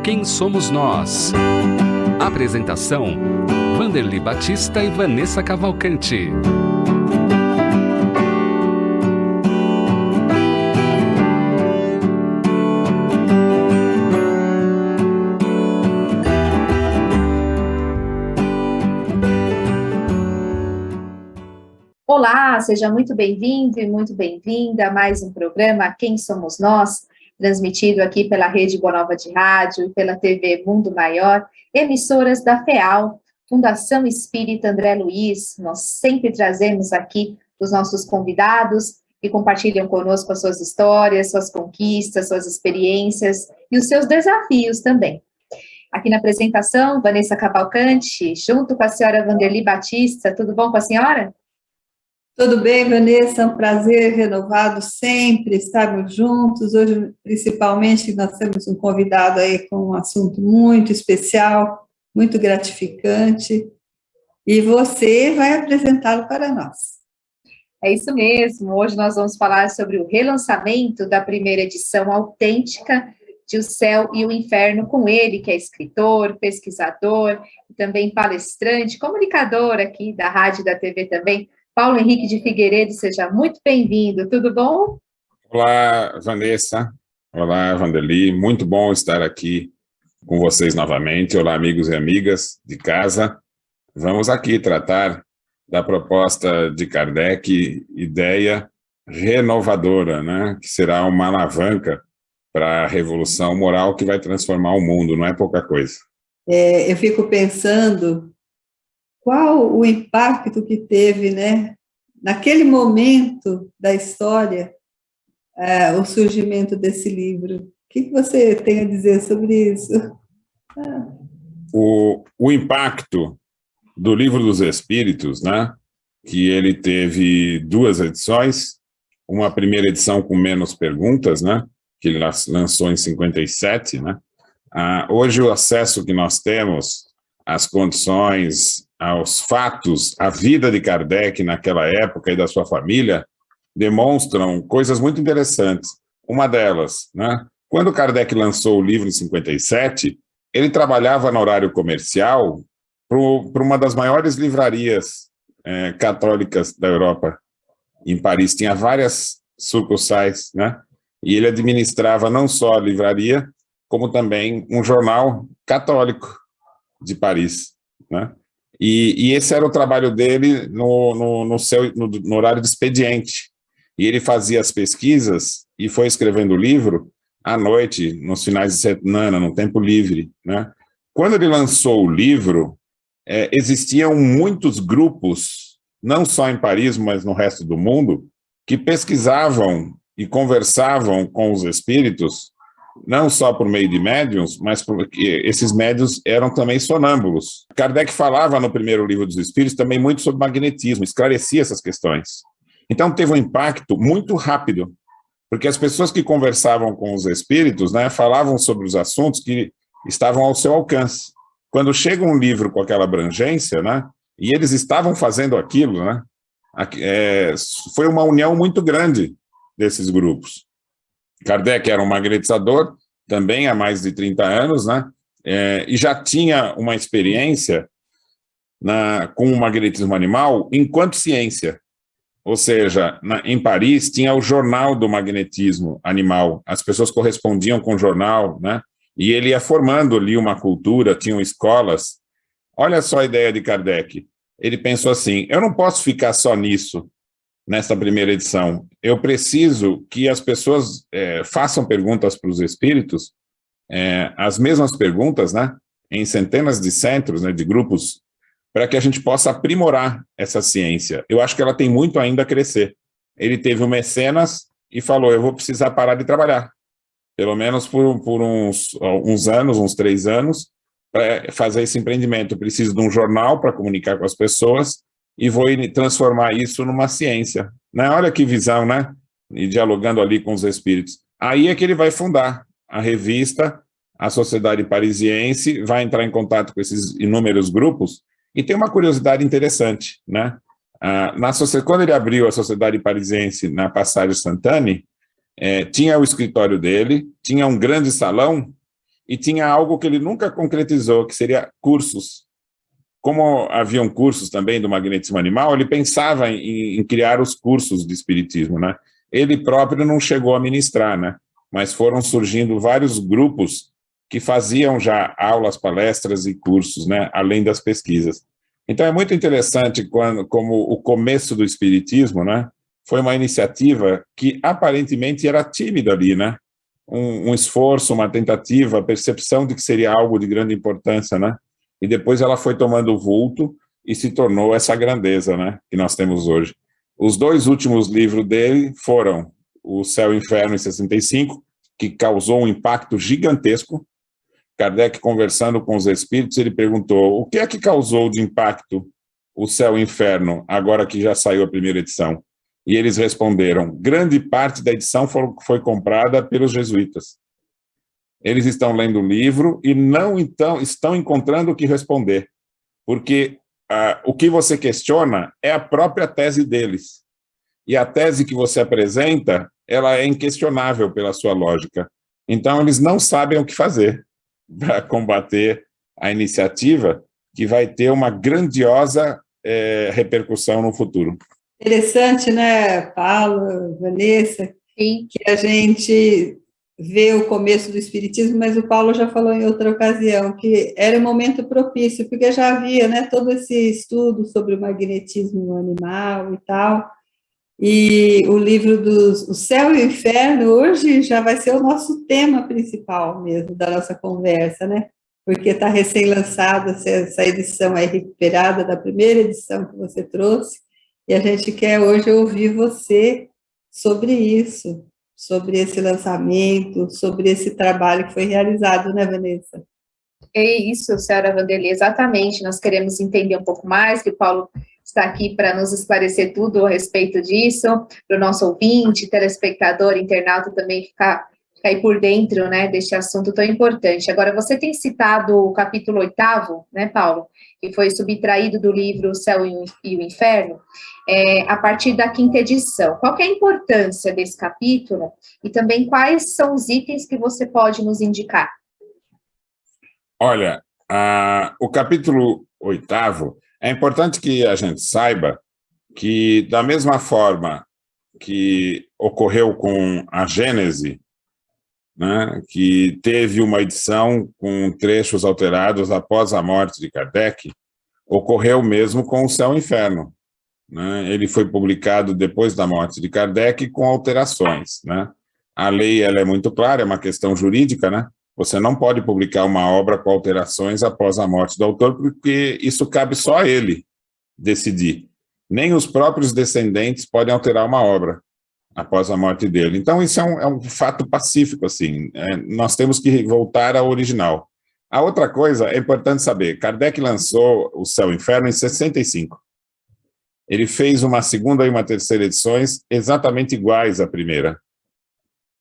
Quem Somos Nós? Apresentação: Vanderly Batista e Vanessa Cavalcante. Olá, seja muito bem-vindo e muito bem-vinda a mais um programa Quem Somos Nós, transmitido aqui pela Rede Boa Nova de Rádio e pela TV Mundo Maior, emissoras da FEAL, Fundação Espírita André Luiz. Nós sempre trazemos aqui os nossos convidados que compartilham conosco as suas histórias, suas conquistas, suas experiências e os seus desafios também. Aqui na apresentação, Vanessa Cavalcante, junto com a senhora Vanderly Batista. Tudo bom com a senhora? Tudo bem, Vanessa? É um prazer renovado sempre estarmos juntos. Hoje, principalmente, nós temos um convidado aí com um assunto muito especial, muito gratificante, e você vai apresentá-lo para nós. É isso mesmo. Hoje nós vamos falar sobre o relançamento da primeira edição autêntica de O Céu e o Inferno, com ele, que é escritor, pesquisador, e também palestrante, comunicador aqui da rádio e da TV também. Paulo Henrique de Figueiredo, seja muito bem-vindo, tudo bom? Olá, Vanessa. Olá, Vanderly. Muito bom estar aqui com vocês novamente. Olá, amigos e amigas de casa. Vamos aqui tratar da proposta de Kardec, ideia renovadora, né? Que será uma alavanca para a revolução moral que vai transformar o mundo, não é pouca coisa. Eu fico pensando qual o impacto que teve, né, naquele momento da história, o surgimento desse livro. O que você tem a dizer sobre isso? O impacto do Livro dos Espíritos, né, que ele teve 2 edições, uma primeira edição com menos perguntas, né, que ele lançou em 57, né. Hoje o acesso que nós temos às condições, aos fatos, a vida de Kardec naquela época e da sua família, demonstram coisas muito interessantes. Uma delas, né, quando Kardec lançou o livro em 57, ele trabalhava no horário comercial para uma das maiores livrarias católicas da Europa, em Paris. Tinha várias sucursais, né, e ele administrava não só a livraria, como também um jornal católico de Paris, né? E esse era o trabalho dele no horário de expediente. E ele fazia as pesquisas e foi escrevendo o livro à noite, nos finais de semana, no tempo livre, né? Quando ele lançou o livro, existiam muitos grupos, não só em Paris, mas no resto do mundo, que pesquisavam e conversavam com os espíritos, não só por meio de médiuns, mas porque esses médiuns eram também sonâmbulos. Kardec falava no primeiro livro dos Espíritos também muito sobre magnetismo, esclarecia essas questões. Então teve um impacto muito rápido, porque as pessoas que conversavam com os espíritos, né, falavam sobre os assuntos que estavam ao seu alcance. Quando chega um livro com aquela abrangência, né, e eles estavam fazendo aquilo, né, foi uma união muito grande desses grupos. Kardec era um magnetizador, também há mais de 30 anos, né? E já tinha uma experiência com o magnetismo animal enquanto ciência. Ou seja, em Paris tinha o jornal do magnetismo animal, as pessoas correspondiam com o jornal, né? E ele ia formando ali uma cultura, tinham escolas. Olha só a ideia de Kardec. Ele pensou assim, eu não posso ficar só nisso, nesta primeira edição. Eu preciso que as pessoas façam perguntas para os espíritos, as mesmas perguntas, né, em centenas de centros, né, de grupos, para que a gente possa aprimorar essa ciência. Eu acho que ela tem muito ainda a crescer. Ele teve um mecenas e falou, eu vou precisar parar de trabalhar, pelo menos por uns anos, uns 3 anos, para fazer esse empreendimento. Eu preciso de um jornal para comunicar com as pessoas, e vou transformar isso numa ciência, né? Olha que visão, né? E dialogando ali com os espíritos. Aí é que ele vai fundar a revista, a Sociedade Parisiense, vai entrar em contato com esses inúmeros grupos, e tem uma curiosidade interessante, né? Quando ele abriu a Sociedade Parisiense na Passage Sainte-Anne, tinha o escritório dele, tinha um grande salão, e tinha algo que ele nunca concretizou, que seria cursos. Como haviam cursos também do magnetismo animal, ele pensava em criar os cursos de espiritismo, né? Ele próprio não chegou a ministrar, né? Mas foram surgindo vários grupos que faziam já aulas, palestras e cursos, né? Além das pesquisas. Então é muito interessante como o começo do espiritismo, né? Foi uma iniciativa que aparentemente era tímida ali, né? Um esforço, uma tentativa, a percepção de que seria algo de grande importância, né? E depois ela foi tomando vulto e se tornou essa grandeza, né, que nós temos hoje. Os 2 últimos livros dele foram O Céu e o Inferno, em 65, que causou um impacto gigantesco. Kardec, conversando com os espíritos, ele perguntou: o que é que causou de impacto O Céu e o Inferno, agora que já saiu a primeira edição? E eles responderam: grande parte da edição foi comprada pelos jesuítas. Eles estão lendo o livro e não estão encontrando o que responder, porque o que você questiona é a própria tese deles. E a tese que você apresenta, ela é inquestionável pela sua lógica. Então, eles não sabem o que fazer para combater a iniciativa, que vai ter uma grandiosa repercussão no futuro. Interessante, né, Paulo, Vanessa, Sim. que a gente vê o começo do Espiritismo, mas o Paulo já falou em outra ocasião que era um momento propício, porque já havia, né, todo esse estudo sobre o magnetismo animal e tal, e o livro O Céu e o Inferno hoje já vai ser o nosso tema principal mesmo da nossa conversa, né, porque está recém-lançada, essa edição é recuperada da primeira edição que você trouxe, e a gente quer hoje ouvir você sobre isso, sobre esse lançamento, sobre esse trabalho que foi realizado, né, Vanessa? É isso, senhora Vanderlei, exatamente. Nós queremos entender um pouco mais, que o Paulo está aqui para nos esclarecer tudo a respeito disso, para o nosso ouvinte, telespectador, internauta também ficar aí por dentro, né, deste assunto tão importante. Agora, você tem citado o capítulo 8º, né, Paulo, que foi subtraído do livro O Céu e o Inferno, a partir da 5ª edição. Qual que é a importância desse capítulo e também quais são os itens que você pode nos indicar? Olha, o capítulo 8º, é importante que a gente saiba que, da mesma forma que ocorreu com a Gênese, né, que teve uma edição com trechos alterados após a morte de Kardec, ocorreu mesmo com O Céu e o Inferno. Né? Ele foi publicado depois da morte de Kardec com alterações. Né? A lei ela é muito clara, é uma questão jurídica, né? Você não pode publicar uma obra com alterações após a morte do autor, porque isso cabe só a ele decidir. Nem os próprios descendentes podem alterar uma obra após a morte dele. Então, isso é um fato pacífico, assim. Nós temos que voltar ao original. A outra coisa é importante saber, Kardec lançou O Céu e o Inferno em 65. Ele fez uma 2ª e uma 3ª edições exatamente iguais à primeira.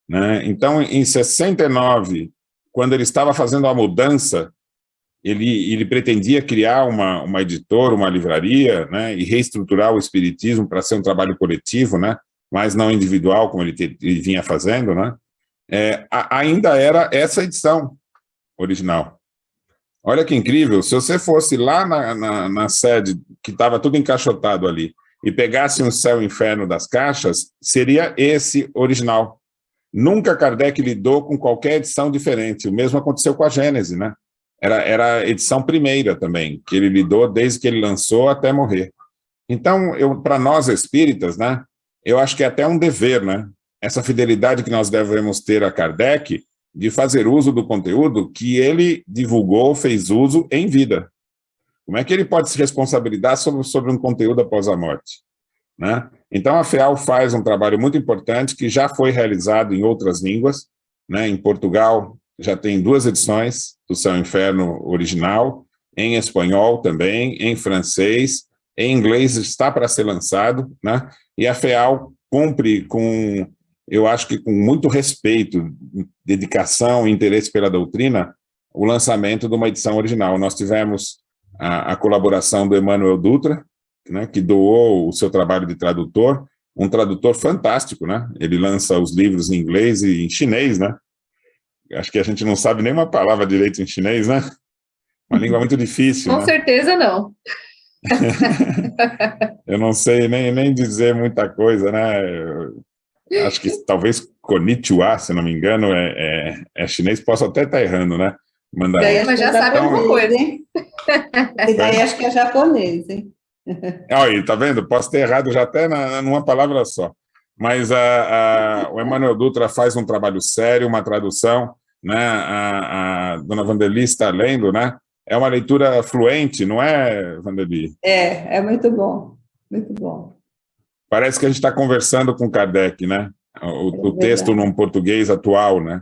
Né? Então, em 69, quando ele estava fazendo a mudança, ele pretendia criar uma editora, uma livraria, né, e reestruturar o espiritismo para ser um trabalho coletivo, né, mas não individual, como ele vinha fazendo, né, ainda era essa edição original. Olha que incrível, se você fosse lá na sede, que estava tudo encaixotado ali, e pegasse um Céu e Inferno das caixas, seria esse original. Nunca Kardec lidou com qualquer edição diferente, o mesmo aconteceu com a Gênese, né? Era a edição primeira também, que ele lidou desde que ele lançou até morrer. Então, para nós espíritas, né, eu acho que é até um dever, né, essa fidelidade que nós devemos ter a Kardec, de fazer uso do conteúdo que ele divulgou, fez uso em vida. Como é que ele pode se responsabilizar sobre um conteúdo após a morte? Né? Então, a FEAL faz um trabalho muito importante que já foi realizado em outras línguas. Né? Em Portugal, já tem 2 edições do Céu e Inferno original, em espanhol também, em francês, em inglês está para ser lançado, né? E a FEAL cumpre com, eu acho que com muito respeito, dedicação e interesse pela doutrina, o lançamento de uma edição original. Nós tivemos a colaboração do Emmanuel Dutra, né, que doou o seu trabalho de tradutor, um tradutor fantástico, né? Ele lança os livros em inglês e em chinês, né? Acho que a gente não sabe nenhuma palavra direito em chinês, né? Uma língua muito difícil, Com né? certeza não. Eu não sei nem dizer muita coisa, né? Acho que talvez konnichiwa, se não me engano, é chinês, posso até estar errando, né? Mandarim. Mas já sabe alguma coisa. E daí acho que é japonês, hein? Olha, tá vendo? Posso ter errado já até numa palavra só. Mas o Emmanuel Dutra faz um trabalho sério, uma tradução, né? A dona Vanderly está lendo, né? É uma leitura fluente, não é, Vanderly? É muito bom, muito bom. Parece que a gente está conversando com Kardec, né? O texto num português atual, né?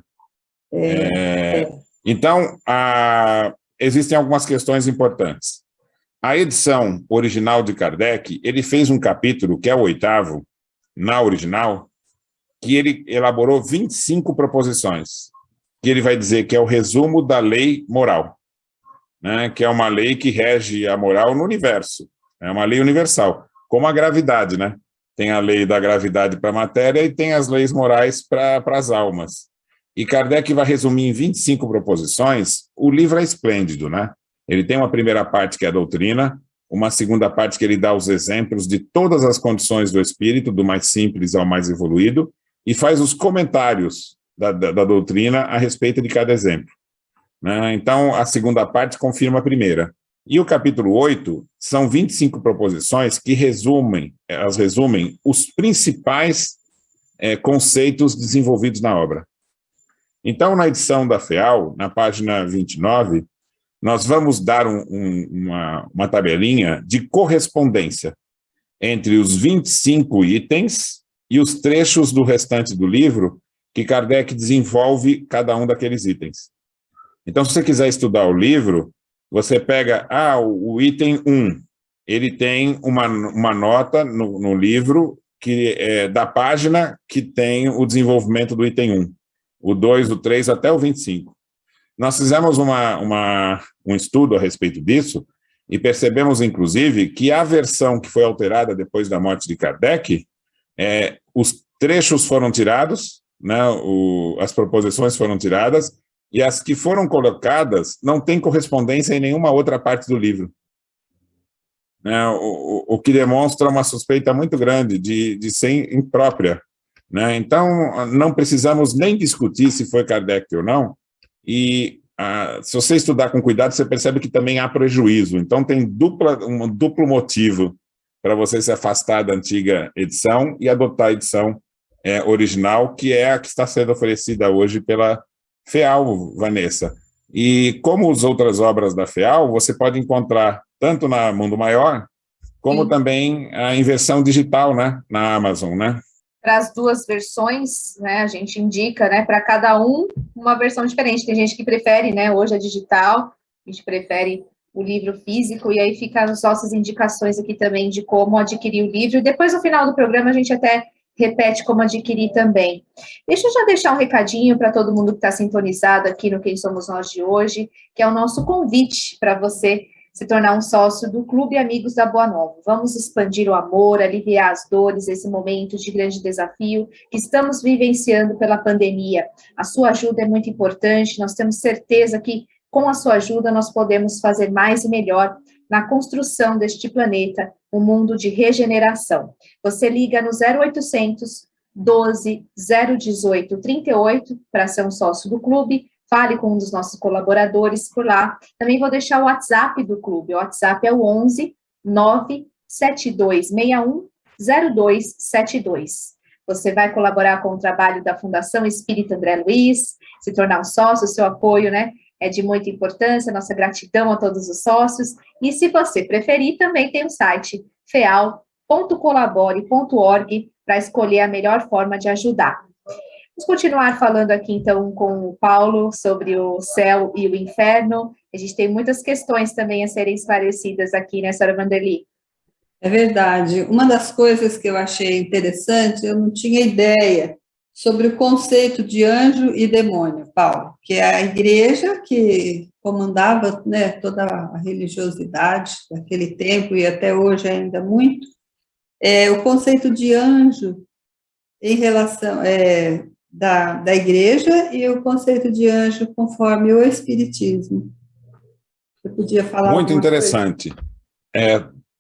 Então, existem algumas questões importantes. A edição original de Kardec, ele fez um capítulo, que é o 8º, na original, que ele elaborou 25 proposições, que ele vai dizer que é o resumo da lei moral, né? Que é uma lei que rege a moral no universo, é uma lei universal, como a gravidade, né? Tem a lei da gravidade para a matéria e tem as leis morais para as almas. E Kardec vai resumir em 25 proposições. O livro é esplêndido, né? Ele tem uma primeira parte que é a doutrina, uma segunda parte que ele dá os exemplos de todas as condições do espírito, do mais simples ao mais evoluído, e faz os comentários da doutrina a respeito de cada exemplo, né? Então, a segunda parte confirma a primeira. E o capítulo 8 são 25 proposições que resumem os principais conceitos desenvolvidos na obra. Então, na edição da FEAL, na página 29, nós vamos dar uma tabelinha de correspondência entre os 25 itens e os trechos do restante do livro que Kardec desenvolve cada um daqueles itens. Então, se você quiser estudar o livro, você pega o item 1, ele tem uma nota no livro que é da página que tem o desenvolvimento do item 1, o 2, o 3 até o 25. Nós fizemos um estudo a respeito disso e percebemos, inclusive, que a versão que foi alterada depois da morte de Kardec, os trechos foram tirados, né, as proposições foram tiradas, e as que foram colocadas não têm correspondência em nenhuma outra parte do livro, né, o que demonstra uma suspeita muito grande de ser imprópria, né? Então, não precisamos nem discutir se foi Kardec ou não, e se você estudar com cuidado, você percebe que também há prejuízo. Então, tem um duplo motivo para você se afastar da antiga edição e adotar a edição original, que é a que está sendo oferecida hoje pela FEAL, Vanessa. E como as outras obras da FEAL, você pode encontrar tanto na Mundo Maior, como também em versão digital, né, na Amazon, né? Para as duas versões, né, a gente indica, né, para cada uma versão diferente. Tem gente que prefere, né, hoje a digital, a gente prefere o livro físico, e aí ficam as nossas indicações aqui também de como adquirir o livro, e depois no final do programa a gente até repete como adquirir também. Deixa eu já deixar um recadinho para todo mundo que está sintonizado aqui no Quem Somos Nós de hoje, que é o nosso convite para você se tornar um sócio do Clube Amigos da Boa Nova. Vamos expandir o amor, aliviar as dores, esse momento de grande desafio que estamos vivenciando pela pandemia. A sua ajuda é muito importante, nós temos certeza que com a sua ajuda nós podemos fazer mais e melhor na construção deste planeta, um mundo de regeneração. Você liga no 0800 12 018 38 para ser um sócio do clube. Fale com um dos nossos colaboradores por lá. Também vou deixar o WhatsApp do clube. O WhatsApp é o 11 97261 0272. Você vai colaborar com o trabalho da Fundação Espírita André Luiz, se tornar um sócio, o seu apoio, né, é de muita importância, nossa gratidão a todos os sócios. E se você preferir, também tem o site feal.colabore.org para escolher a melhor forma de ajudar. Vamos continuar falando aqui, então, com o Paulo sobre o céu e o inferno. A gente tem muitas questões também a serem esclarecidas aqui, né, senhora Vanderly? É verdade. Uma das coisas que eu achei interessante, eu não tinha ideia sobre o conceito de anjo e demônio, Paulo, que é a igreja que comandava, né, toda a religiosidade daquele tempo e até hoje ainda muito. O conceito de anjo em relação da igreja e o conceito de anjo conforme o Espiritismo. Você podia falar Muito alguma interessante.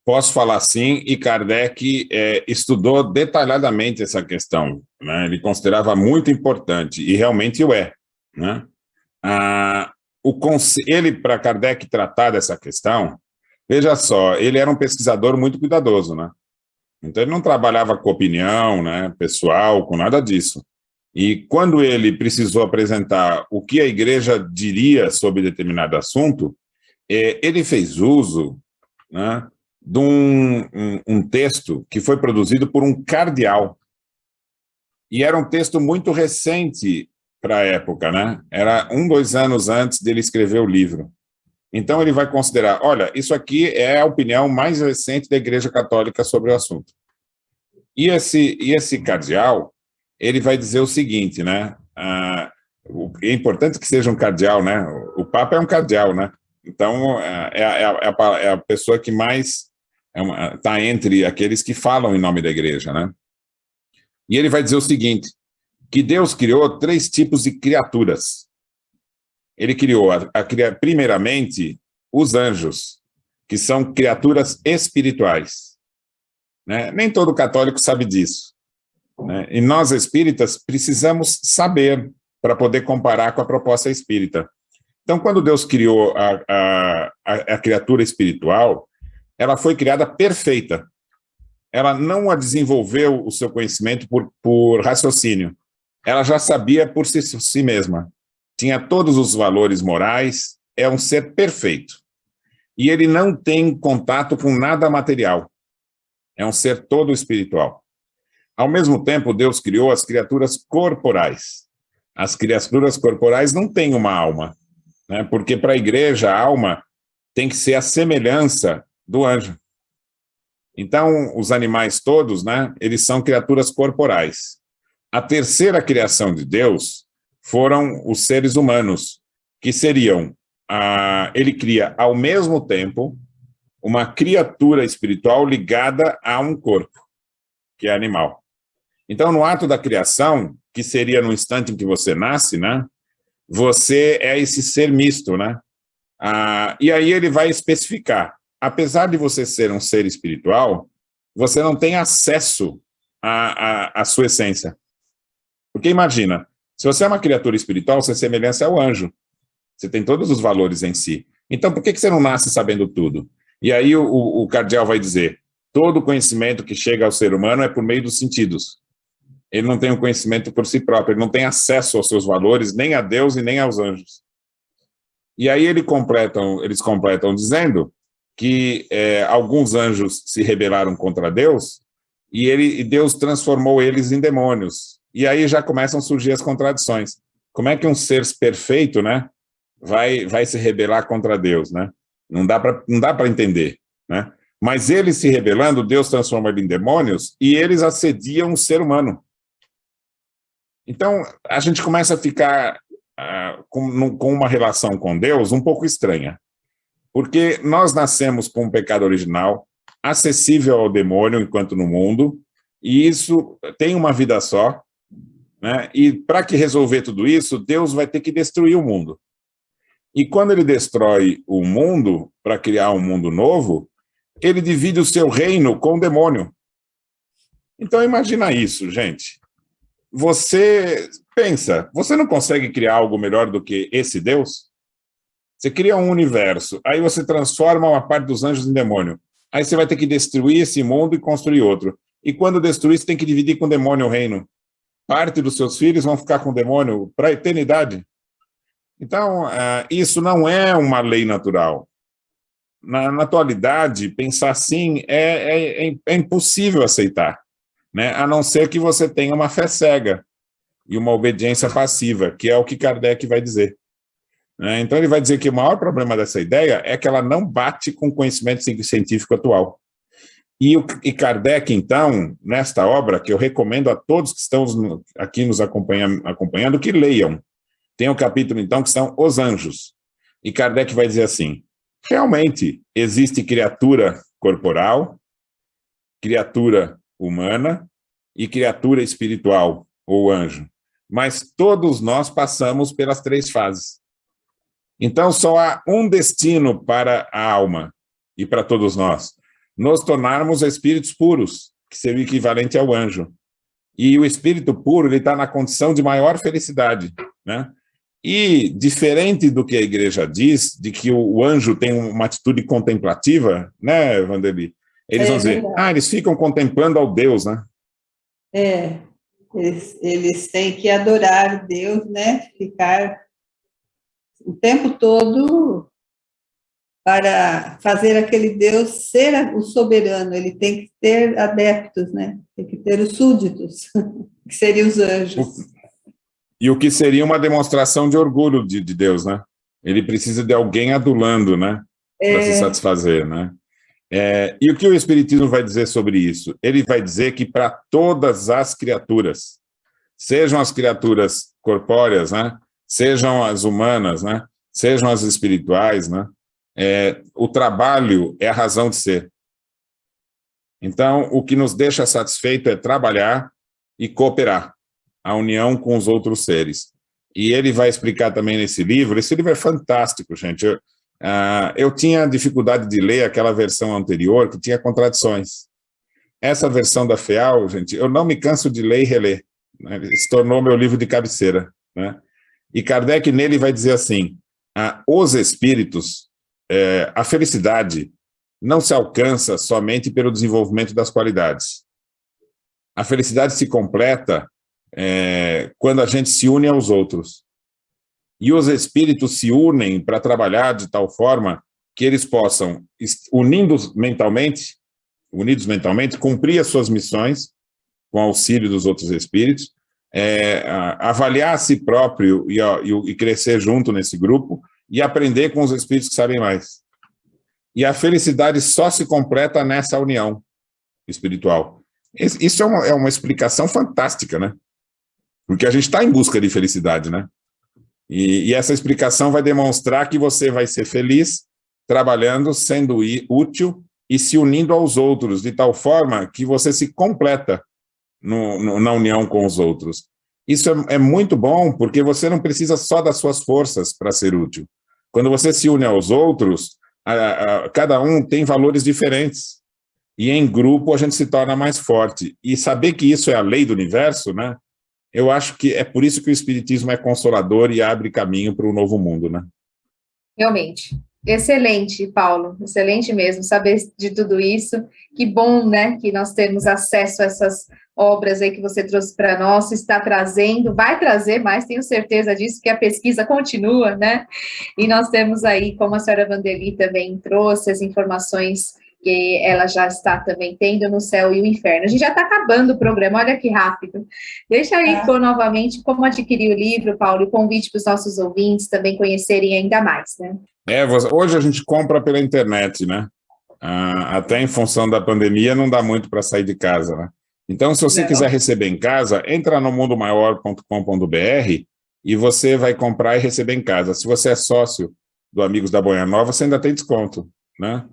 Posso falar sim, e Kardec estudou detalhadamente essa questão, né? Ele considerava muito importante, e realmente o é, né? Ele, para Kardec tratar dessa questão, veja só, ele era um pesquisador muito cuidadoso, né? Então ele não trabalhava com opinião, né, pessoal, com nada disso. E quando ele precisou apresentar o que a igreja diria sobre determinado assunto, ele fez uso, né, de um texto que foi produzido por um cardeal. E era um texto muito recente para a época, né? Era 2 anos antes dele escrever o livro. Então ele vai considerar, olha, isso aqui é a opinião mais recente da Igreja Católica sobre o assunto. E esse cardeal, ele vai dizer o seguinte, né? É importante que seja um cardeal, né? O Papa é um cardeal, né? Então é a pessoa que mais está entre aqueles que falam em nome da igreja, né? E ele vai dizer o seguinte, que Deus criou 3 tipos de criaturas. Ele criou, primeiramente, os anjos, que são criaturas espirituais, né? Nem todo católico sabe disso, né? E nós, espíritas, precisamos saber para poder comparar com a proposta espírita. Então, quando Deus criou a criatura espiritual, ela foi criada perfeita. Ela não a desenvolveu o seu conhecimento por raciocínio. Ela já sabia por si mesma. Tinha todos os valores morais, é um ser perfeito. E ele não tem contato com nada material. É um ser todo espiritual. Ao mesmo tempo, Deus criou as criaturas corporais. As criaturas corporais não têm uma alma, né? Porque para a igreja, a alma tem que ser a semelhança do anjo. Então, os animais todos, né, eles são criaturas corporais. A terceira criação de Deus foram os seres humanos, que seriam, ele cria ao mesmo tempo uma criatura espiritual ligada a um corpo, que é animal. Então, no ato da criação, que seria no instante em que você nasce, né, você é esse ser misto, né? E aí ele vai especificar, apesar de você ser um ser espiritual, você não tem acesso à sua essência. Porque imagina, se você é uma criatura espiritual, sua semelhança é ao anjo. Você tem todos os valores em si. Então, por que você não nasce sabendo tudo? E aí o cardeal vai dizer, todo conhecimento que chega ao ser humano é por meio dos sentidos. Ele não tem um conhecimento por si próprio, ele não tem acesso aos seus valores, nem a Deus e nem aos anjos. E aí eles completam dizendo que alguns anjos se rebelaram contra Deus e Deus transformou eles em demônios. E aí já começam a surgir as contradições. Como é que um ser perfeito, né, vai se rebelar contra Deus, né? Não dá para entender, né? Mas eles se rebelando, Deus transforma eles em demônios e eles assediam o ser humano. Então, a gente começa a ficar com uma relação com Deus um pouco estranha. Porque nós nascemos com um pecado original, acessível ao demônio enquanto no mundo, e isso tem uma vida só, né? E para que resolver tudo isso, Deus vai ter que destruir o mundo. E quando ele destrói o mundo para criar um mundo novo, ele divide o seu reino com o demônio. Então imagina isso, gente. Você pensa, você não consegue criar algo melhor do que esse Deus? Você cria um universo, aí você transforma uma parte dos anjos em demônio. Aí você vai ter que destruir esse mundo e construir outro. E quando destruir, você tem que dividir com o demônio o reino. Parte dos seus filhos vão ficar com o demônio para a eternidade. Então, isso não é uma lei natural. Na atualidade, pensar assim é impossível aceitar, né? A não ser que você tenha uma fé cega e uma obediência passiva, que é o que Kardec vai dizer. Então, ele vai dizer que o maior problema dessa ideia é que ela não bate com o conhecimento científico atual. E Kardec, então, nesta obra, que eu recomendo a todos que estão aqui nos acompanhando, que leiam. Tem um capítulo, então, que são Os Anjos. E Kardec vai dizer assim, realmente existe criatura corporal, criatura humana e criatura espiritual, ou anjo. mas todos nós passamos pelas 3 fases. Então, só há um destino para a alma e para todos nós: nos tornarmos espíritos puros, que seria o equivalente ao anjo. E o espírito puro, ele está na condição de maior felicidade, né? E, diferente do que a igreja diz, de que o anjo tem uma atitude contemplativa, né, Vanderly? Eles vão dizer, eles ficam contemplando ao Deus, né? Eles têm que adorar Deus, né? Ficar o tempo todo para fazer aquele Deus ser o soberano. Ele tem que ter adeptos, né? Tem que ter os súditos, que seriam os anjos. E o que seria uma demonstração de orgulho de Deus, né? Ele precisa de alguém adulando, né? Para se satisfazer, né? E o que o Espiritismo vai dizer sobre isso? Ele vai dizer que para todas as criaturas, sejam as criaturas corpóreas, né? Sejam as humanas, né? Sejam as espirituais, né? O trabalho é a razão de ser. Então, o que nos deixa satisfeito é trabalhar e cooperar, a união com os outros seres. E ele vai explicar também nesse livro. Esse livro é fantástico, gente. Eu tinha dificuldade de ler aquela versão anterior, que tinha contradições. Essa versão da FEAL, gente, eu não me canso de ler e reler, né? Ele se tornou meu livro de cabeceira, né? E Kardec, nele, vai dizer assim, os espíritos, a felicidade não se alcança somente pelo desenvolvimento das qualidades. A felicidade se completa quando a gente se une aos outros. E os espíritos se unem para trabalhar de tal forma que eles possam, unidos mentalmente, cumprir as suas missões com auxílio dos outros espíritos, avaliar a si próprio e crescer junto nesse grupo e aprender com os espíritos que sabem mais. E a felicidade só se completa nessa união espiritual. Isso é uma explicação fantástica, né? Porque a gente está em busca de felicidade, né? E essa explicação vai demonstrar que você vai ser feliz trabalhando, sendo útil e se unindo aos outros, de tal forma que você se completa na união com os outros. Isso é muito bom, porque você não precisa só das suas forças para ser útil. Quando você se une aos outros, cada um tem valores diferentes. E em grupo a gente se torna mais forte. E saber que isso é a lei do universo, né? Eu acho que é por isso que o Espiritismo é consolador e abre caminho para um novo mundo, né? Realmente. Excelente, Paulo. Excelente mesmo saber de tudo isso. Que bom, né, que nós temos acesso a essas obras aí que você trouxe para nós, está trazendo, vai trazer mais, tenho certeza disso, que a pesquisa continua, né? E nós temos aí, como a senhora Vanderly também trouxe, as informações que ela já está também tendo no Céu e o Inferno. A gente já está acabando o programa, olha que rápido. Deixa aí novamente como adquirir o livro, Paulo, e convite para os nossos ouvintes também conhecerem ainda mais, né? Hoje a gente compra pela internet, né? Até em função da pandemia não dá muito para sair de casa, né? Então, se você quiser receber em casa, entra no mundomaior.com.br e você vai comprar e receber em casa. Se você é sócio do Amigos da Boia Nova, você ainda tem desconto, né?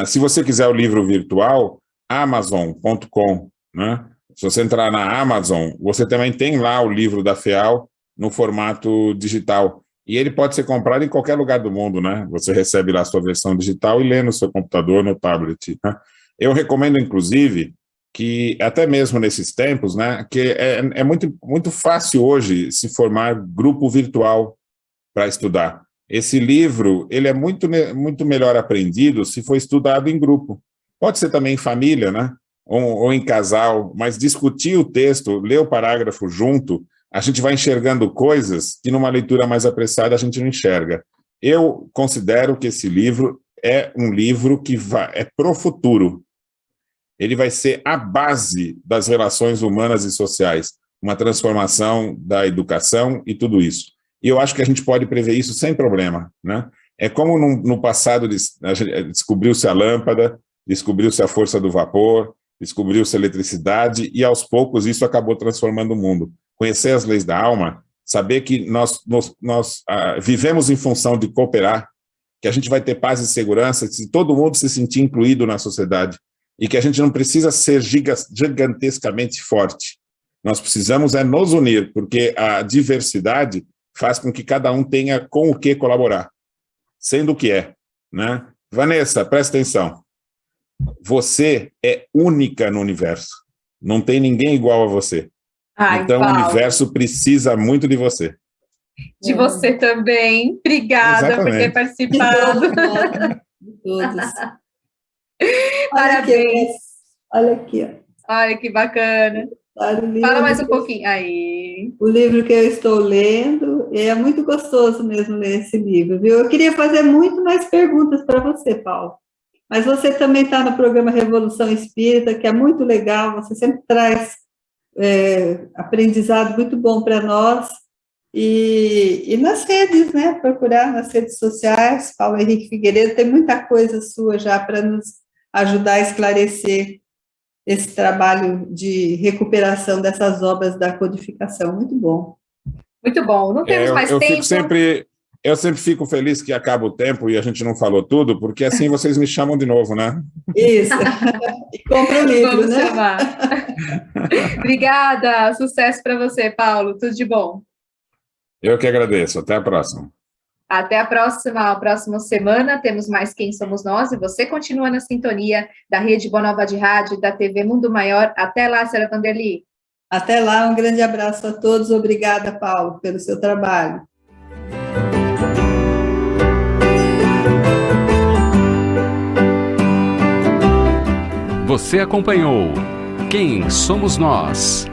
Se você quiser o livro virtual, amazon.com, né? Se você entrar na Amazon, você também tem lá o livro da FEAL no formato digital. E ele pode ser comprado em qualquer lugar do mundo, né? Você recebe lá a sua versão digital e lê no seu computador, no tablet, né? Eu recomendo, inclusive, que até mesmo nesses tempos, né, que é muito, muito fácil hoje se formar grupo virtual para estudar. Esse livro, ele é muito, muito melhor aprendido se for estudado em grupo. Pode ser também em família, né? Ou em casal, mas discutir o texto, ler o parágrafo junto, a gente vai enxergando coisas que numa leitura mais apressada a gente não enxerga. Eu considero que esse livro é um livro que é pro futuro. Ele vai ser a base das relações humanas e sociais, uma transformação da educação e tudo isso. E eu acho que a gente pode prever isso sem problema, né? É como no passado descobriu-se a lâmpada, descobriu-se a força do vapor, descobriu-se a eletricidade e aos poucos isso acabou transformando o mundo. Conhecer as leis da alma, saber que nós vivemos em função de cooperar, que a gente vai ter paz e segurança se todo mundo se sentir incluído na sociedade e que a gente não precisa ser gigantescamente forte, Nós precisamos nos unir, porque a diversidade faz com que cada um tenha com o que colaborar, sendo o que é, né? Vanessa, presta atenção. Você é única no universo. Não tem ninguém igual a você. Então, Paulo, o universo precisa muito de você. de você também. Obrigada por ter participado. De todos. Parabéns. Olha aqui. Olha que bacana. Fala mais um pouquinho. Aí. O livro que eu estou lendo, é muito gostoso mesmo ler esse livro, viu? Eu queria fazer muito mais perguntas para você, Paulo. Mas você também está no programa Revolução Espírita, que é muito legal, você sempre traz aprendizado muito bom para nós. E nas redes, né? Procurar nas redes sociais, Paulo Henrique Figueiredo, tem muita coisa sua já para nos ajudar a esclarecer esse trabalho de recuperação dessas obras da codificação. Muito bom. Muito bom. Não temos mais tempo. Eu sempre fico feliz que acaba o tempo e a gente não falou tudo, porque assim vocês me chamam de novo, né? Isso. E compra o livro, Vamos né? chamar. Obrigada. Sucesso para você, Paulo. Tudo de bom. Eu que agradeço. Até a próxima. Até a próxima semana, temos mais Quem Somos Nós, e você continua na sintonia da Rede Boa Nova de Rádio e da TV Mundo Maior. Até lá, Sra. Vanderly. Até lá, um grande abraço a todos. Obrigada, Paulo, pelo seu trabalho. Você acompanhou Quem Somos Nós?